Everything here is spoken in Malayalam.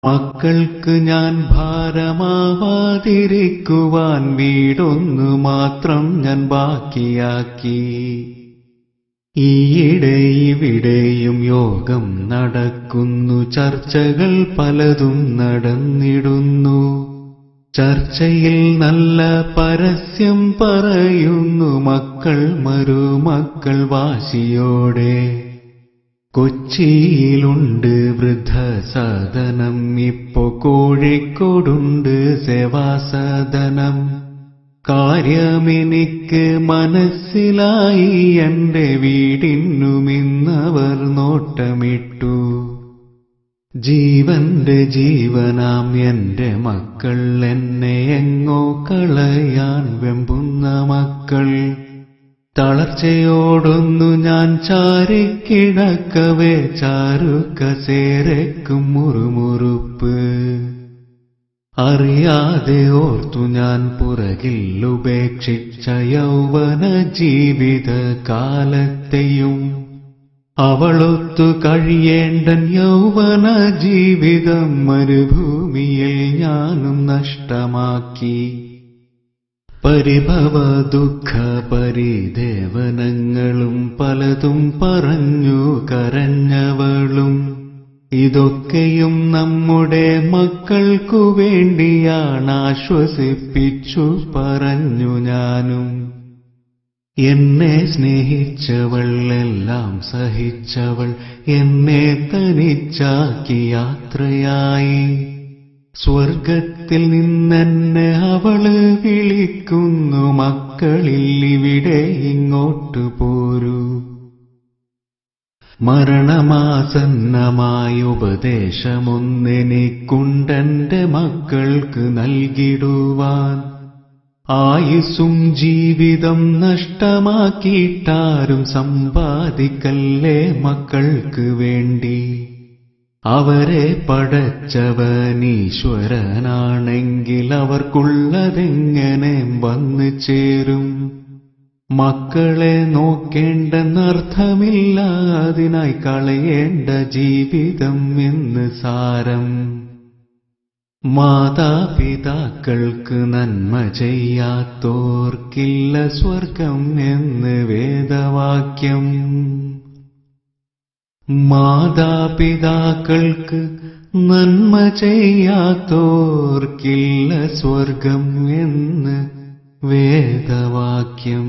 മക്കൾക്ക് ഞാൻ ഭാരമാവാതിരിക്കുവാൻ വീടൊന്നു മാത്രം ഞാൻ ബാക്കിയാക്കി. ഈയിടെ ഇവിടെയും യോഗം നടക്കുന്നു, ചർച്ചകൾ പലതും നടന്നിടുന്നു. ചർച്ചയിൽ നല്ല പരസ്യം പറയുന്നു മക്കൾ മരുമക്കൾ വാശിയോടെ. കൊച്ചിയിലുണ്ട് വൃദ്ധസദനം, ഇപ്പോ കോഴിക്കോടുണ്ട് സേവാസദനം. കാര്യമെനിക്ക് മനസ്സിലായി, എന്റെ വീടിനുമിന്നവർ നോട്ടമിട്ടു. ജീവന്റെ ജീവനാം എന്റെ മക്കൾ, എന്നെ എങ്ങോ കളയാൻ വെമ്പുന്ന മക്കൾ. തളർച്ചയോടൊന്നു ഞാൻ ചാരിക്കിടക്കവേ ചാരുകസേരയ്ക്കും മുറുമുറുപ്പ്. അറിയാതെ ഓർത്തു ഞാൻ പുറകിൽ ഉപേക്ഷിച്ച യൗവന ജീവിത കാലത്തെയും. അവളൊത്തു കഴിയേണ്ടൻ യൗവന ജീവിതം മരുഭൂമിയിൽ ഞാനും നഷ്ടമാക്കി. പരിഭവ ദുഃഖ പരിദേവനങ്ങളും പലതും പറഞ്ഞു കരഞ്ഞവളും. ഇതൊക്കെയും നമ്മുടെ മക്കൾക്കു വേണ്ടിയാണ്, ആശ്വസിപ്പിച്ചു പറഞ്ഞു ഞാനും. എന്നെ സ്നേഹിച്ചവൾ, എല്ലാം സഹിച്ചവൾ, എന്നെ തനിച്ചാക്കി യാത്രയായി. സ്വർഗത്തിൽ നിന്നെന്നെ അവള് വിളിക്കുന്നു, മക്കളിൽ ഇവിടെ ഇങ്ങോട്ടു പോരൂ. മരണമാസന്നമായ ഉപദേശമൊന്നെനിക്കുണ്ടെന്റെ മക്കൾക്ക് നൽകിടുവാൻ. ആയുസ്സും ജീവിതം നഷ്ടമാക്കിയിട്ടാരും സമ്പാദിക്കല്ലേ മക്കൾക്ക് വേണ്ടി. അവരെ പടച്ചവനീശ്വരനാണെങ്കിൽ അവർക്കുള്ളതെങ്ങനെ വന്നു ചേരും. മക്കളെ നോക്കേണ്ടെന്നർത്ഥമില്ല, അതിനായി കളയേണ്ട ജീവിതം എന്ന് സാരം. മാതാപിതാക്കൾക്ക് നന്മ ചെയ്യാത്തോർക്കില്ല സ്വർഗം എന്ന് വേദവാക്യം. മാതാപിതാക്കൾക്ക് നന്മ ചെയ്യാത്തോർക്കില്ല സ്വർഗം എന്ന് വേദവാക്യം.